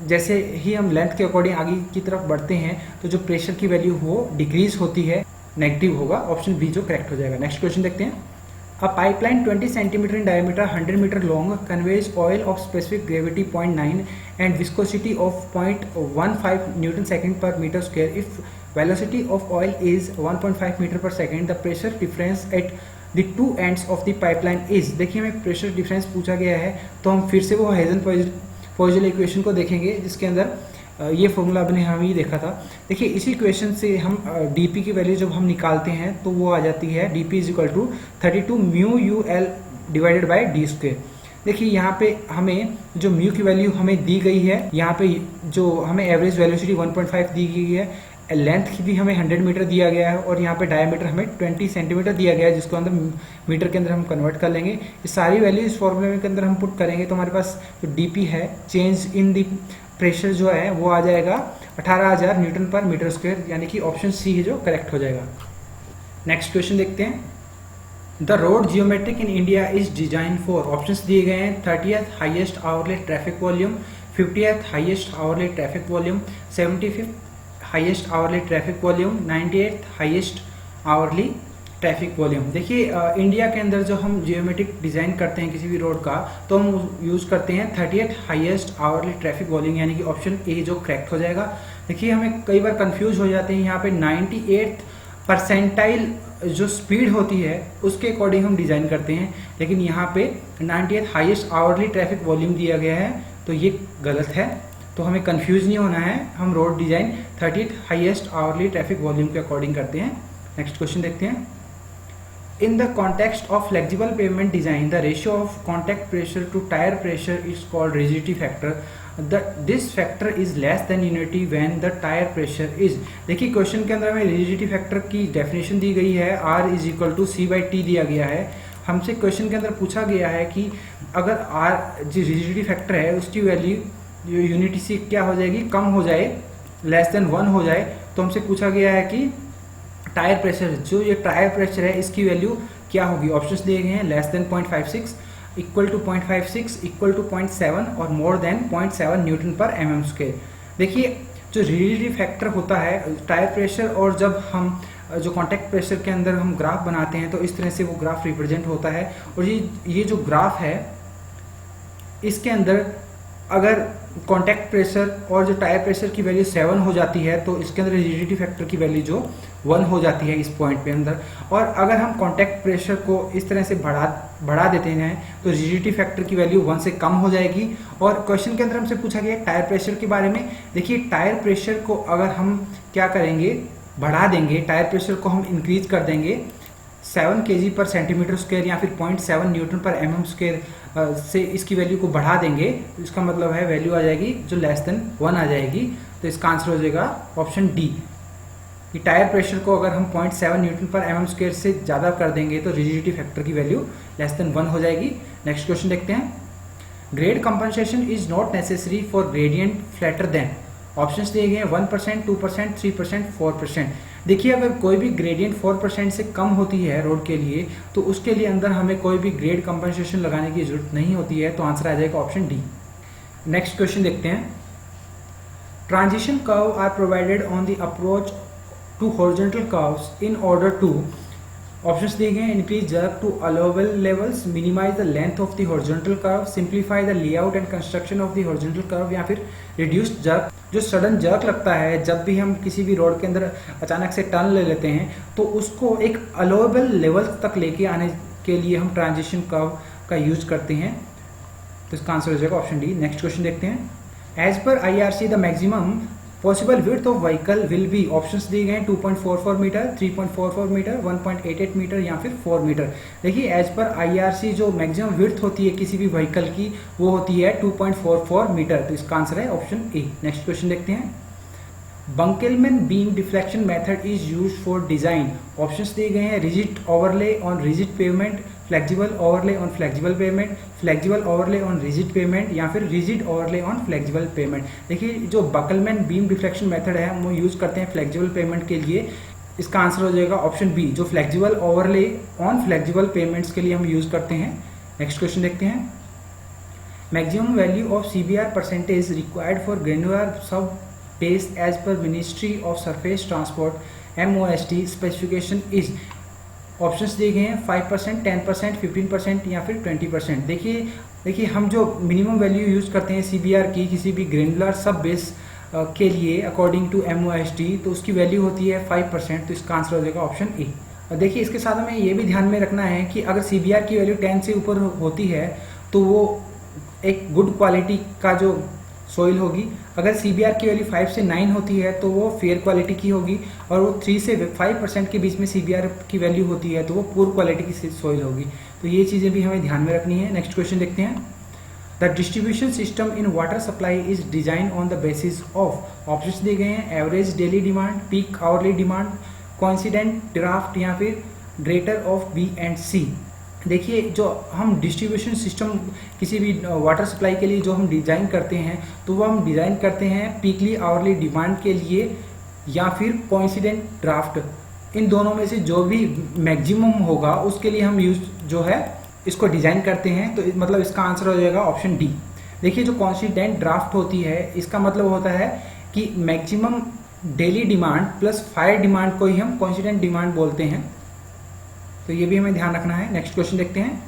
जैसे ही हम लेंथ के अकॉर्डिंग आगे की तरफ बढ़ते हैं तो जो प्रेशर की वैल्यू वो डिक्रीज होती है, नेगेटिव होगा, ऑप्शन बी जो करेक्ट हो जाएगा। नेक्स्ट क्वेश्चन देखते हैं। A pipeline 20 cm in diameter, 100 meter long, conveys oil of specific gravity 0.9 and viscosity of 0.15 Newton second per meter square. If velocity of oil is 1.5 meter per second, the pressure difference at the two ends of the pipeline is। देखिए हमें pressure difference पूछा गया है, तो हम फिर से वो हेगन-पोइज़ले इक्वेशन को देखेंगे जिसके अंदर ये फॉर्मूला आपने हम ही देखा था। देखिए इसी इक्वेशन से हम dp की वैल्यू जब हम निकालते हैं तो वो आ जाती है dp is equal to 32 mu u l divided by d square. देखिए यहाँ पे हमें जो म्यू की वैल्यू हमें दी गई है, यहाँ पे जो हमें एवरेज वेलोसिटी 1.5 दी गई है, लेंथ की भी हमें 100 मीटर दिया गया है, और यहाँ पे डायमीटर हमें 20 सेंटीमीटर दिया गया है, जिसको अंदर मीटर के अंदर हम कन्वर्ट कर लेंगे। ये सारी वैल्यू इस फॉर्मूले के अंदर हम पुट करेंगे तो हमारे पास जो dp है, चेंज इन दी प्रेशर जो है वो आ जाएगा 18,000 न्यूटन पर मीटर स्क्वायर, यानी कि ऑप्शन सी है जो करेक्ट हो जाएगा। नेक्स्ट क्वेश्चन देखते हैं। The road geometric in India is design for, options दिए गए हैं 30th highest hourly traffic volume, 50th highest hourly traffic volume, 75th highest hourly traffic volume, 98th highest hourly traffic volume. देखिए India के अंदर जो हम जियोमेट्रिक डिज़ाइन करते हैं किसी भी रोड का, तो हम यूज़ करते हैं 30th highest hourly traffic volume, यानी कि ऑप्शन ए जो करेक्ट हो जाएगा। देखिए हमें कई बार कंफ्यूज हो जाते हैं, यहाँ पे 98th परसेंटाइल जो स्पीड होती है उसके अकॉर्डिंग हम डिज़ाइन करते हैं, लेकिन यहाँ पे 90th highest hourly traffic volume दिया गया है, तो ये गलत है। तो हमें कंफ्यूज नहीं होना है, हम road design 30th highest hourly traffic volume के अकॉर्डिंग करते हैं। नेक्स्ट क्वेश्चन देखते हैं। In the context of flexible pavement design, the ratio of contact pressure to tire pressure is called rigidity factor. This factor is less than unity when the tire pressure is। देखिए question के अंदर हमें rigidity factor की definition दी गई है, R is equal to C/T दिया गया है। हमसे क्वेश्चन के अंदर पूछा गया है कि अगर R जो rigidity factor है उसकी वैल्यू यूनिटी से क्या हो जाएगी, कम हो जाए, लेस देन 1 हो जाए, तो हमसे पूछा गया है कि टायर प्रेशर, जो ये टायर प्रेशर है इसकी वैल्यू क्या होगी। ऑप्शंस दिए गए हैं less than 0.56, equal to 0.56, equal to 0.7 और मोर देन 0.7 न्यूटन पर mm स्क्वायर। देखिए जो रिजिडिटी फैक्टर होता है टायर प्रेशर, और जब हम जो कॉन्टैक्ट प्रेशर के अंदर हम ग्राफ बनाते हैं तो इस तरह से वो ग्राफ रिप्रेजेंट होता है। और ये जो ग्राफ है इसके अंदर अगर कॉन्टैक्ट प्रेशर और जो टायर प्रेशर की वैल्यू 7 हो जाती है तो इसके अंदर रिजिडिटी फैक्टर की वैल्यू जो 1 हो जाती है इस पॉइंट पे अंदर। और अगर हम कॉन्टैक्ट प्रेशर को इस तरह से बढ़ा देते हैं तो रिजिडिटी फैक्टर की वैल्यू 1 से कम हो जाएगी। और क्वेश्चन के अंदर हमसे पूछा गया टायर प्रेशर के बारे में। देखिए टायर प्रेशर को अगर हम क्या करेंगे, बढ़ा देंगे, टायर प्रेशर को हम इंक्रीज कर देंगे 7 kg पर सेंटीमीटर स्क्वायर या फिर 0.7 न्यूटन पर mm स्क्वायर से इसकी वैल्यू को बढ़ा देंगे, तो इसका मतलब है वैल्यू आ जाएगी जो लेस देन 1 आ जाएगी। तो इसका आंसर हो जाएगा ऑप्शन डी कि टायर प्रेशर को अगर हम 0.7 न्यूटन पर mm स्क्वायर से ज़्यादा कर देंगे तो रिजिडिटी फैक्टर की वैल्यू लेस देन 1 हो जाएगी। नेक्स्ट क्वेश्चन देखते हैं। Grade compensation is not necessary for gradient flatter than. Options दिए गए हैं 1%, 2%, 3%, 4%। देखिए अगर कोई भी ग्रेडियंट 4% से कम होती है रोड के लिए तो उसके लिए अंदर हमें कोई भी ग्रेड कंपनसेशन लगाने की जरूरत नहीं होती है, तो आंसर आ जाएगा ऑप्शन डी। नेक्स्ट क्वेश्चन देखते हैं। Transition curve are provided on the approach to horizontal curves in order to. Options दिए गए हैं increase jerk to allowable levels, minimise the length of the horizontal curve, simplify the layout and construction of the horizontal curve, या फिर reduce jerk. जो sudden jerk लगता है जब भी हम किसी भी रोड के अंदर अचानक से टर्न ले लेते हैं तो उसको एक अलाउएबल लेवल तक लेके आने के लिए हम ट्रांजिशन कर्व का यूज करते हैं, तो इसका आंसर हो जाएगा ऑप्शन डी। नेक्स्ट क्वेश्चन देखते हैं। एज पर IRC the maximum possible width of vehicle will be. Options दिए गए हैं 2.44 मीटर, 3.44 मीटर, 1.88 मीटर या फिर 4 मीटर। देखिए एज पर IRC जो मैक्सिमम विड्थ होती है किसी भी व्हीकल की वो होती है 2.44 मीटर, तो इसका आंसर है ऑप्शन ए। नेक्स्ट क्वेश्चन देखते हैं। Benkelman beam deflection method is used for design. Options दिए गए हैं rigid overlay on rigid pavement, flexible overlay on flexible pavement, flexible overlay on rigid pavement या फिर rigid overlay on flexible pavement. देखिए जो बंकेलमैन beam deflection method है हम वो यूज करते हैं फ्लेक्सिबल पेवमेंट के लिए, इसका आंसर हो जाएगा ऑप्शन बी जो flexible overlay on flexible pavements के लिए हम यूज करते हैं। नेक्स्ट क्वेश्चन देखते हैं। Maximum value of CBR percentage required for granular sub base as per ministry of surface transport MOST specification is. Options दिए गए हैं 5%, 10%, 15% या फिर 20%। देखिए हम जो मिनिमम वैल्यू यूज करते हैं CBR की किसी भी ग्रेनुलर सब बेस के लिए अकॉर्डिंग टू MOST तो उसकी वैल्यू होती है 5%, तो इसका आंसर हो जाएगा ऑप्शन ए। और देखिए इसके साथ हमें ये भी ध्यान में रखना है कि अगर CBR की वैल्यू 10 से ऊपर होती है तो वो एक गुड क्वालिटी का जो सोइल होगी। अगर CBR की वैल्यू 5 से 9 होती है तो वो फेयर क्वालिटी की होगी, और वो 3 से 5% के बीच में CBR की वैल्यू होती है तो वो पुअर क्वालिटी की सोइल होगी। तो ये चीज़ें भी हमें ध्यान में रखनी है। नेक्स्ट क्वेश्चन देखते हैं। The distribution system in water supply is design on the basis of. Options दिए गए हैं average daily demand, peak hourly demand, coincident draft या फिर greater of B and C। देखिए जो हम डिस्ट्रीब्यूशन सिस्टम किसी भी वाटर सप्लाई के लिए जो हम डिज़ाइन करते हैं तो वो हम डिज़ाइन करते हैं पीकली आवरली डिमांड के लिए या फिर कोइंसिडेंट ड्राफ्ट। इन दोनों में से जो भी मैक्सिमम होगा उसके लिए हम यूज जो है इसको डिज़ाइन करते हैं, तो मतलब इसका आंसर हो जाएगा ऑप्शन डी। देखिए जो कोइंसिडेंट ड्राफ्ट होती है इसका मतलब होता है कि maximum daily demand plus fire demand को ही हम कोइंसिडेंट डिमांड बोलते हैं, तो ये भी हमें ध्यान रखना है। नेक्स्ट क्वेश्चन देखते हैं।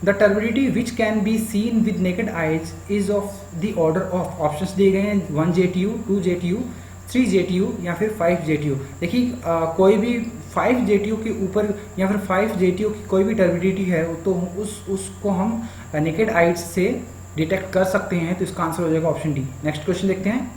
The turbidity which can be seen with naked eyes is of the order of. Options दिए गए हैं 1 JTU, 2 JTU, 3 JTU या फिर 5 JTU। देखिए कोई भी 5 JTU के ऊपर या फिर 5 JTU की कोई भी टर्बिडिटी है तो उसको हम नेकेड आइज से डिटेक्ट कर सकते हैं, तो इसका आंसर हो जाएगा ऑप्शन डी। नेक्स्ट क्वेश्चन देखते हैं।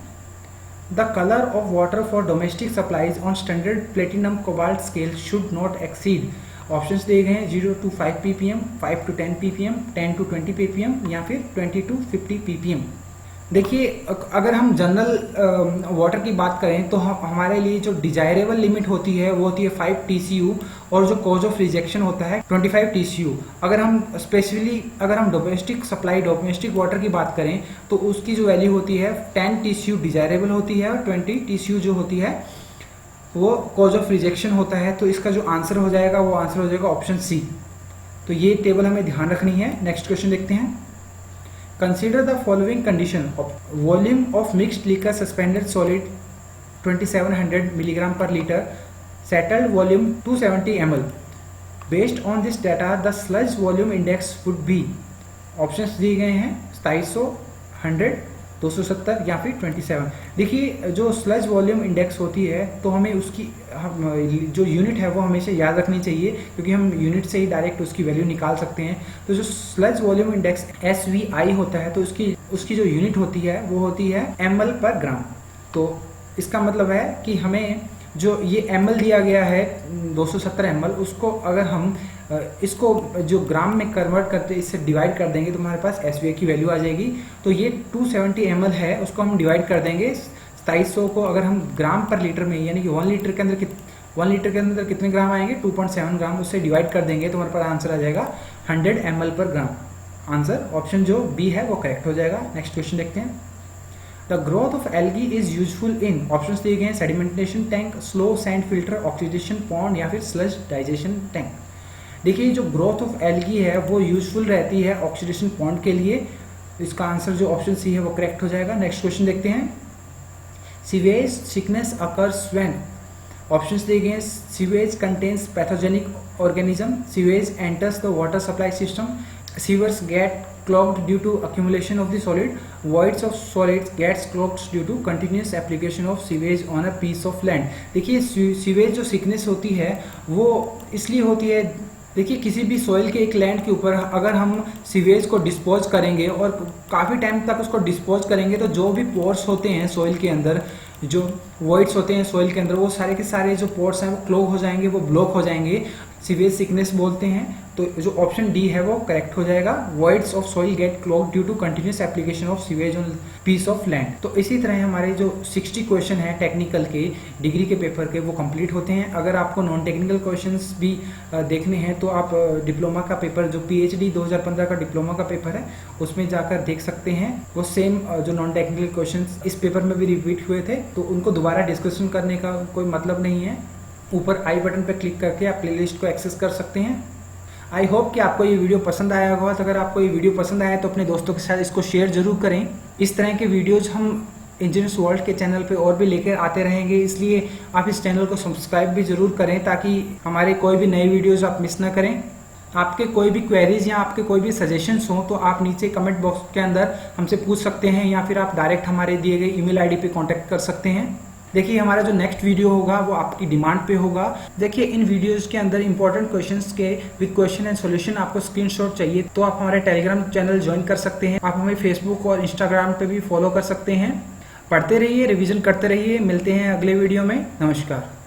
The color of water for domestic supplies on standard platinum cobalt scale should not exceed। Options दिए गए हैं 0 to 5 ppm, 5 to 10 ppm, 10 to 20 ppm या फिर 20 to 50 ppm। देखिए अगर हम जनरल वाटर की बात करें तो हमारे लिए जो डिजायरेबल लिमिट होती है वो होती है 5 TCU और जो कॉज ऑफ रिजेक्शन होता है 25 TCU। अगर हम स्पेशली अगर हम डोमेस्टिक सप्लाई डोमेस्टिक वाटर की बात करें तो उसकी जो वैल्यू होती है 10 TCU डिजायरेबल होती है और 20 TCU जो होती है वो कॉज ऑफ रिजेक्शन होता है, तो इसका जो आंसर हो जाएगा वो आंसर हो जाएगा ऑप्शन सी। तो ये टेबल हमें ध्यान रखनी है। नेक्स्ट क्वेश्चन देखते हैं। Consider the following condition of volume of mixed liquor suspended solid 2700 milligram per liter, settled volume 270 ml. Based on this data, the sludge volume index would be। Options दिए गए हैं 2700, 100, 270 या फिर 27। देखिए जो स्लज वॉल्यूम इंडेक्स होती है तो हमें उसकी जो यूनिट है वो हमेशा याद रखनी चाहिए, क्योंकि हम यूनिट से ही डायरेक्ट उसकी वैल्यू निकाल सकते हैं। तो जो स्लज वॉल्यूम इंडेक्स SVI होता है तो उसकी जो यूनिट होती है वो होती है ml पर ग्राम। तो इसका मतलब है कि हमें जो ये ml दिया गया है 270 ml, उसको अगर हम इसको जो ग्राम में कन्वर्ट करते इससे डिवाइड कर देंगे तो हमारे पास SVI की वैल्यू आ जाएगी। तो ये 270 ml है, उसको हम डिवाइड कर देंगे 2700 को अगर हम ग्राम पर लीटर में, यानी कि 1 लीटर के अंदर कितने ग्राम आएंगे 2.7 ग्राम, उससे डिवाइड कर देंगे तो हमारे पास आंसर आ जाएगा 100 ml पर ग्राम। आंसर ऑप्शन जो बी है वो करेक्ट हो जाएगा। नेक्स्ट क्वेश्चन देखते हैं। The growth of algae is useful in, options दिए गए हैं sedimentation tank, slow sand filter, oxidation pond या फिर स्लज डाइजेशन टैंक। देखिए जो ग्रोथ ऑफ एल्गी है वो यूजफुल रहती है ऑक्सीडेशन पॉन्ड के लिए। इसका आंसर जो ऑप्शन सी है वो करेक्ट हो जाएगा। नेक्स्ट क्वेश्चन देखते हैं। Sewage sickness occurs when, options दिए गए हैं sewage contains pathogenic organism, sewage enters the water supply system, sewers get clogged due to accumulation of the solid, voids of solids gets clogged due to continuous application of sewage on a piece of land। देखिए sewage जो sickness होती है वो इसलिए होती है, देखिए किसी भी सॉइल के एक लैंड के ऊपर अगर हम सीवेज को डिस्पोज करेंगे और काफ़ी टाइम तक उसको डिस्पोज करेंगे तो जो भी पोर्स होते हैं सॉइल के अंदर, जो वॉइड्स होते हैं सॉइल के अंदर, वो सारे के सारे जो पोर्स हैं वो क्लोग हो जाएंगे, वो ब्लॉक हो जाएंगे, सीवेज सिकनेस बोलते हैं। तो जो ऑप्शन डी है वो करेक्ट हो जाएगा। Voids of soil get clogged due to continuous application of sewage on piece of land. तो इसी तरह हमारे जो 60 क्वेश्चन है टेक्निकल के डिग्री के पेपर के वो कंप्लीट होते हैं। अगर आपको नॉन टेक्निकल क्वेश्चंस भी देखने हैं तो आप डिप्लोमा का पेपर जो PhD 2015 का डिप्लोमा का पेपर है उसमें जाकर देख सकते हैं। वो सेम जो नॉन टेक्निकल क्वेश्चंस इस पेपर में भी रिपीट हुए थे, तो उनको दोबारा डिस्कशन करने का कोई मतलब नहीं है। ऊपर आई बटन पर क्लिक करके आप प्लेलिस्ट को एक्सेस कर सकते हैं। आई होप कि आपको ये वीडियो पसंद आया होगा। तो अगर आपको ये वीडियो पसंद आया तो अपने दोस्तों के साथ इसको शेयर जरूर करें। इस तरह के वीडियोज हम इंजीनियर्स वर्ल्ड के चैनल पे और भी लेकर आते रहेंगे, इसलिए आप इस चैनल को सब्सक्राइब भी जरूर करें ताकि हमारे कोई भी नए वीडियोज़ आप मिस ना करें। आपके कोई भी क्वेरीज या आपके कोई भी सजेशंस हो तो आप नीचे कमेंट बॉक्स के अंदर हमसे पूछ सकते हैं या फिर आप डायरेक्ट हमारे दिए गए ईमेल ID पे कॉन्टैक्ट कर सकते हैं। देखिए हमारा जो नेक्स्ट वीडियो होगा वो आपकी डिमांड पे होगा। देखिए इन वीडियोस के अंदर इंपॉर्टेंट क्वेश्चंस के विद क्वेश्चन एंड सॉल्यूशन आपको स्क्रीनशॉट चाहिए तो आप हमारे टेलीग्राम चैनल ज्वाइन कर सकते हैं। आप हमें फेसबुक और इंस्टाग्राम पे भी फॉलो कर सकते हैं। पढ़ते रहिए, रिवीजन करते रहिए। मिलते हैं अगले वीडियो में। नमस्कार।